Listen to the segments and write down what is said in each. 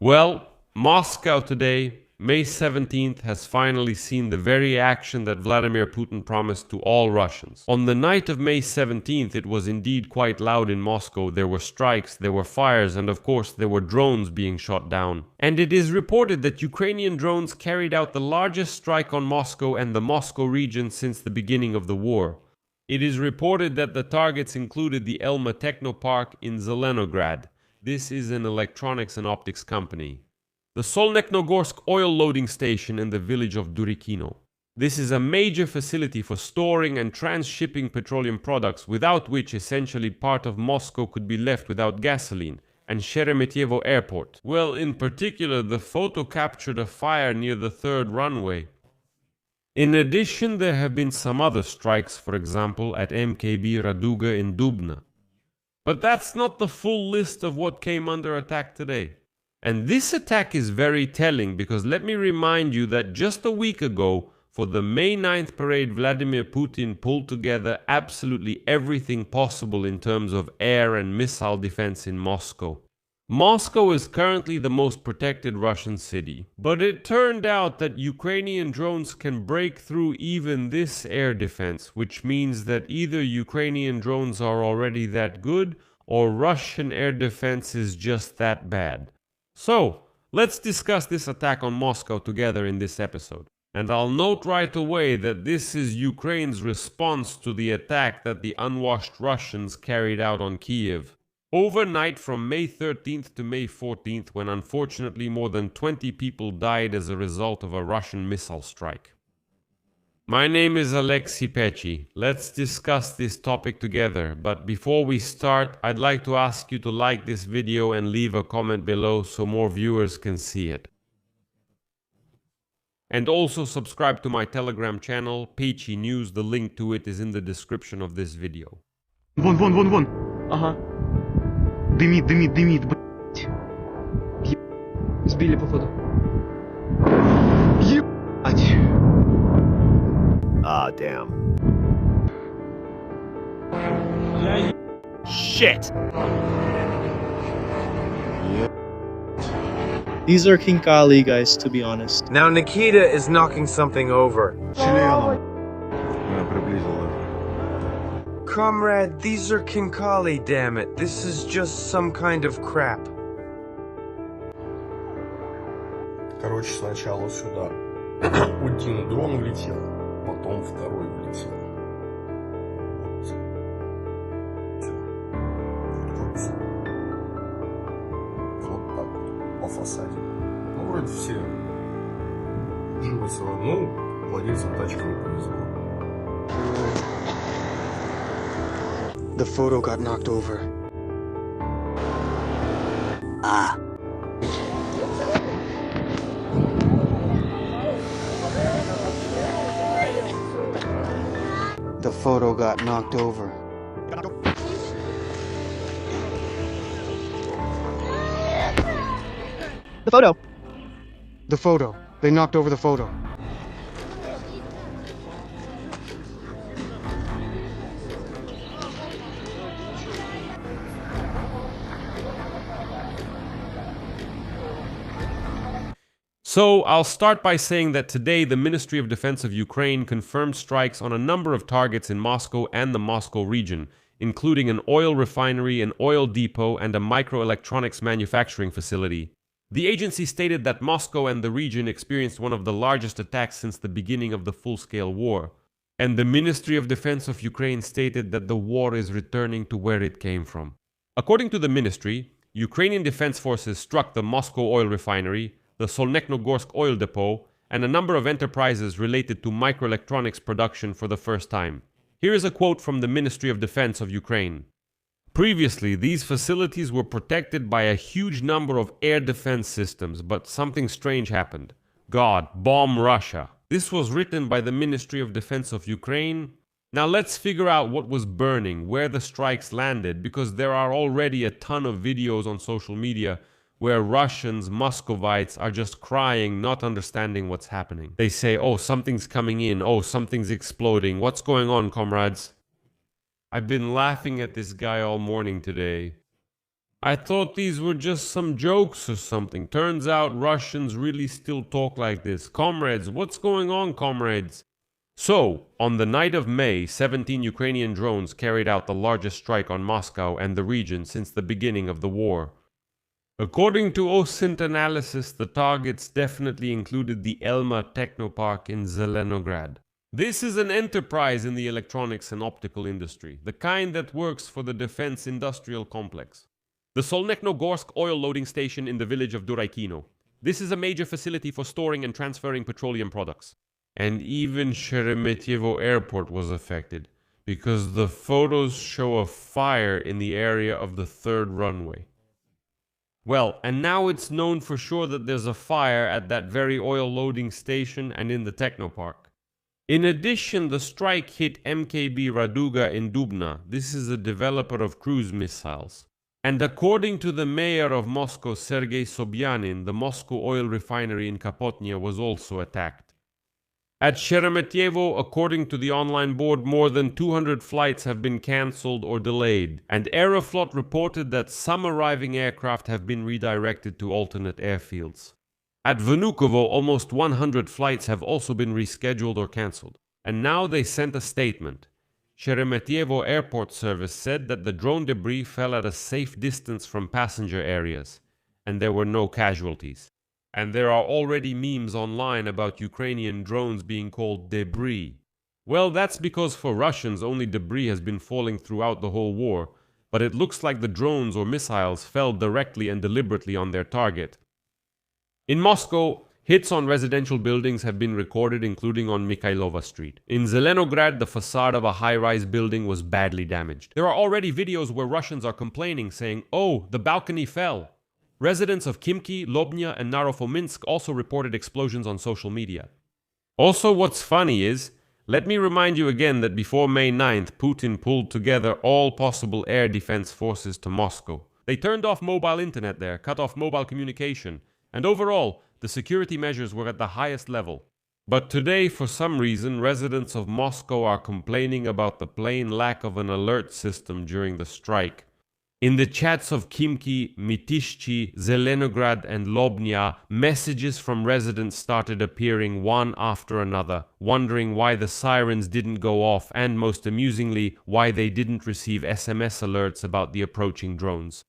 Well, Moscow today, May 17th, has finally seen the very action that Vladimir Putin promised to all Russians. On the night of May 17th, it was indeed quite loud in Moscow. There were strikes, there were fires, and of course there were drones being shot down. And it is reported that Ukrainian drones carried out the largest strike on Moscow and the Moscow region since the beginning of the war. It is reported that the targets included the Elma Technopark in Zelenograd. This is an electronics and optics company. The Solnechnogorsk oil loading station in the village of Durikino. This is a major facility for storing and transshipping petroleum products, without which essentially part of Moscow could be left without gasoline. And Sheremetyevo airport. Well, in particular, the photo captured a fire near the third runway. In addition, there have been some other strikes, for example, at MKB Raduga in Dubna. But that's not the full list of what came under attack today. And this attack is very telling because let me remind you that just a week ago, for the May 9th parade, Vladimir Putin pulled together absolutely everything possible in terms of air and missile defense in Moscow. Moscow is currently the most protected Russian city, but it turned out that Ukrainian drones can break through even this air defense, which means that either Ukrainian drones are already that good, or Russian air defense is just that bad. So, let's discuss this attack on Moscow together in this episode. And I'll note right away that this is Ukraine's response to the attack that the unwashed Russians carried out on Kiev. Overnight from May 13th to May 14th, when unfortunately more than 20 people died as a result of a Russian missile strike. My name is Alexei Pechi. Let's discuss this topic together, but before we start, I'd like to ask you to like this video and leave a comment below so more viewers can see it. And also subscribe to my Telegram channel, Pechi News. The link to it is in the description of this video. Вон. Ага, Дымит, блять. сбили походу. Ебать. Ah, damn. Shit! These are King Kali guys, to be honest. Now Nikita is knocking something over. Comrade, these are Kinkali, damn it. This is just some kind of crap. Короче, сначала сюда один дрон влетел, потом второй влетел. Вот. Всё. Вот всё. Вот так вот, по фасаде. Ну, вроде все живы целы. Ну, владельцам тачки не повезло. The photo got knocked over. Ah. The photo got knocked over. The photo! The photo. They knocked over the photo. So, I'll start by saying that today the Ministry of Defense of Ukraine confirmed strikes on a number of targets in Moscow and the Moscow region, including an oil refinery, an oil depot, and a microelectronics manufacturing facility. The agency stated that Moscow and the region experienced one of the largest attacks since the beginning of the full-scale war. And the Ministry of Defense of Ukraine stated that the war is returning to where it came from. According to the ministry, Ukrainian defense forces struck the Moscow oil refinery, the Solnechnogorsk oil depot, and a number of enterprises related to microelectronics production for the first time. Here is a quote from the Ministry of Defense of Ukraine. Previously, these facilities were protected by a huge number of air defense systems, but something strange happened. God, bomb Russia. This was written by the Ministry of Defense of Ukraine. Now let's figure out what was burning, where the strikes landed, because there are already a ton of videos on social media where Russians, Muscovites, are just crying, not understanding what's happening. They say, oh, something's coming in, oh, something's exploding, what's going on, comrades? I've been laughing at this guy all morning today. I thought these were just some jokes or something. Turns out Russians really still talk like this. Comrades, what's going on, comrades? So, on the night of May, 17 Ukrainian drones carried out the largest strike on Moscow and the region since the beginning of the war. According to OSINT analysis, the targets definitely included the Elma Technopark in Zelenograd. This is an enterprise in the electronics and optical industry, the kind that works for the defense industrial complex. The Solnekhnogorsk oil loading station in the village of Duraykino. This is a major facility for storing and transferring petroleum products. And even Sheremetyevo airport was affected, because the photos show a fire in the area of the third runway. Well, and now it's known for sure that there's a fire at that very oil loading station and in the Technopark. In addition, the strike hit MKB Raduga in Dubna. This is a developer of cruise missiles. And according to the mayor of Moscow, Sergei Sobyanin, the Moscow oil refinery in Kapotnya was also attacked. At Sheremetyevo, according to the online board, more than 200 flights have been cancelled or delayed, and Aeroflot reported that some arriving aircraft have been redirected to alternate airfields. At Vnukovo, almost 100 flights have also been rescheduled or cancelled, and now they sent a statement. Sheremetyevo Airport Service said that the drone debris fell at a safe distance from passenger areas, and there were no casualties. And there are already memes online about Ukrainian drones being called debris. Well, that's because for Russians only debris has been falling throughout the whole war, but it looks like the drones or missiles fell directly and deliberately on their target. In Moscow, hits on residential buildings have been recorded, including on Mikhailova Street. In Zelenograd, the facade of a high-rise building was badly damaged. There are already videos where Russians are complaining, saying, "Oh, the balcony fell." Residents of Khimki, Lobnya, and Narofominsk also reported explosions on social media. Also, what's funny is, let me remind you again that before May 9th, Putin pulled together all possible air defense forces to Moscow. They turned off mobile internet there, cut off mobile communication, and overall, the security measures were at the highest level. But today, for some reason, residents of Moscow are complaining about the plain lack of an alert system during the strike. In the chats of Khimki, Mytishchi, Zelenograd, and Lobnya, messages from residents started appearing one after another, wondering why the sirens didn't go off and, most amusingly, why they didn't receive SMS alerts about the approaching drones.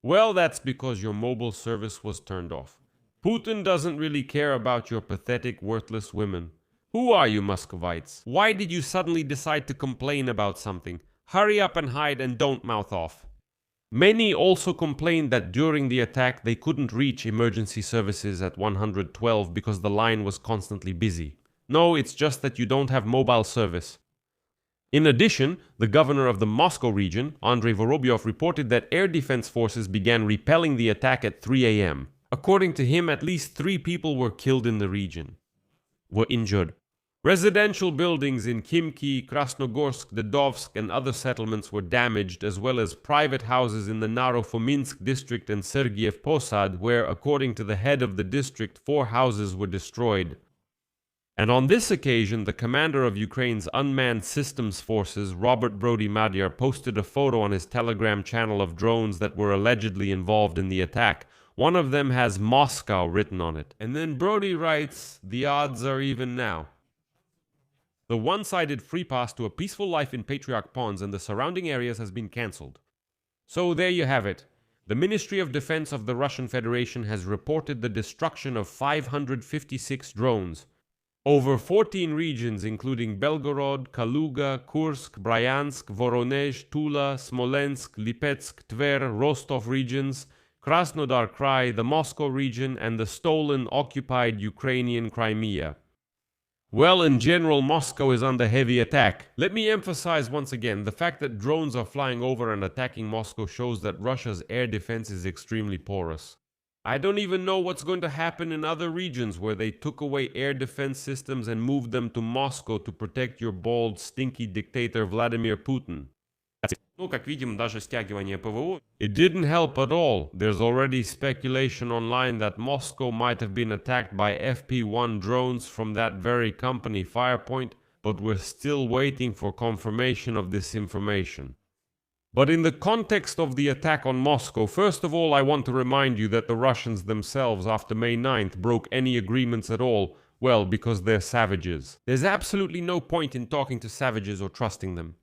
Well, that's because your mobile service was turned off. Putin doesn't really care about your pathetic, worthless women. Who are you, Muscovites? Why did you suddenly decide to complain about something? Hurry up and hide and don't mouth off. Many also complained that during the attack they couldn't reach emergency services at 112 because the line was constantly busy. No, it's just that you don't have mobile service. In addition, the governor of the Moscow region, Andrei Vorobyov, reported that air defense forces began repelling the attack at 3 a.m. According to him, at least 3 people were killed in the region. Were injured. Residential buildings in Khimki, Krasnogorsk, Dedovsk, and other settlements were damaged, as well as private houses in the Narofominsk district and Sergiev Posad, where, according to the head of the district, 4 houses were destroyed. And on this occasion, the commander of Ukraine's unmanned systems forces, Robert Brody Magyar, posted a photo on his Telegram channel of drones that were allegedly involved in the attack. One of them has Moscow written on it. And then Brody writes, "The odds are even now." The one-sided free pass to a peaceful life in Patriarch Ponds and the surrounding areas has been cancelled. So there you have it. The Ministry of Defense of the Russian Federation has reported the destruction of 556 drones over 14 regions, including Belgorod, Kaluga, Kursk, Bryansk, Voronezh, Tula, Smolensk, Lipetsk, Tver, Rostov regions, Krasnodar Krai, the Moscow region, and the stolen, occupied Ukrainian Crimea. Well, in general, Moscow is under heavy attack. Let me emphasize once again, the fact that drones are flying over and attacking Moscow shows that Russia's air defense is extremely porous. I don't even know what's going to happen in other regions where they took away air defense systems and moved them to Moscow to protect your bald, stinky dictator Vladimir Putin. It didn't help at all. There's already speculation online that Moscow might have been attacked by FP-1 drones from that very company, Firepoint, but we're still waiting for confirmation of this information. But in the context of the attack on Moscow, first of all, I want to remind you that the Russians themselves, after May 9th, broke any agreements at all, well, because they're savages. There's absolutely no point in talking to savages or trusting them.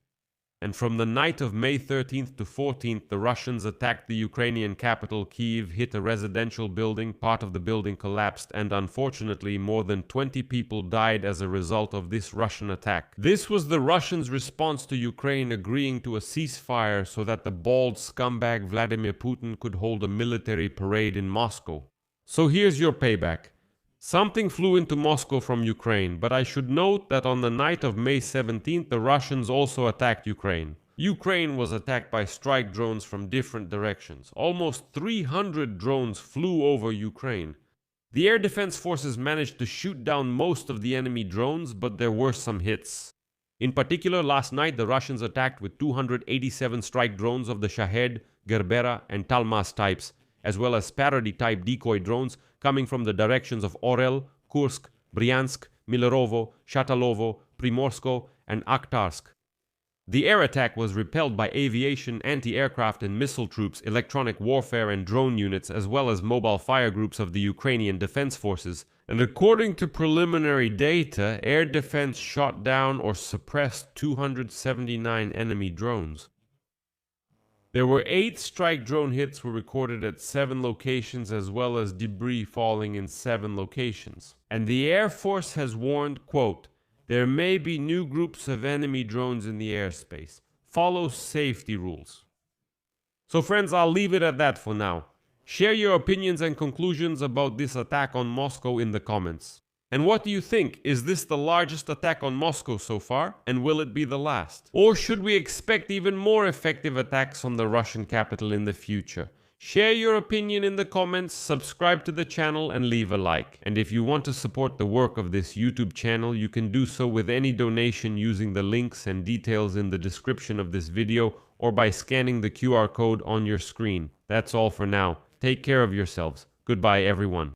And from the night of May 13th to 14th, the Russians attacked the Ukrainian capital, Kyiv, hit a residential building, part of the building collapsed, and unfortunately more than 20 people died as a result of this Russian attack. This was the Russians' response to Ukraine agreeing to a ceasefire so that the bald scumbag Vladimir Putin could hold a military parade in Moscow. So here's your payback. Something flew into Moscow from Ukraine, but I should note that on the night of May 17th, the Russians also attacked Ukraine. Ukraine was attacked by strike drones from different directions. Almost 300 drones flew over Ukraine. The air defense forces managed to shoot down most of the enemy drones, but there were some hits. In particular, last night the Russians attacked with 287 strike drones of the Shahed, Gerbera, and Talmas types, as well as parody-type decoy drones coming from the directions of Orel, Kursk, Bryansk, Milerovo, Shatalovo, Primorsko, and Akhtarsk. The air attack was repelled by aviation, anti-aircraft and missile troops, electronic warfare and drone units, as well as mobile fire groups of the Ukrainian Defense Forces, and according to preliminary data, air defense shot down or suppressed 279 enemy drones. There were 8 strike drone hits were recorded at 7 locations, as well as debris falling in 7 locations. And the Air Force has warned, quote, "There may be new groups of enemy drones in the airspace. Follow safety rules." So friends, I'll leave it at that for now. Share your opinions and conclusions about this attack on Moscow in the comments. And what do you think? Is this the largest attack on Moscow so far? And will it be the last? Or should we expect even more effective attacks on the Russian capital in the future? Share your opinion in the comments, subscribe to the channel, and leave a like. And if you want to support the work of this YouTube channel, you can do so with any donation using the links and details in the description of this video or by scanning the QR code on your screen. That's all for now. Take care of yourselves. Goodbye, everyone.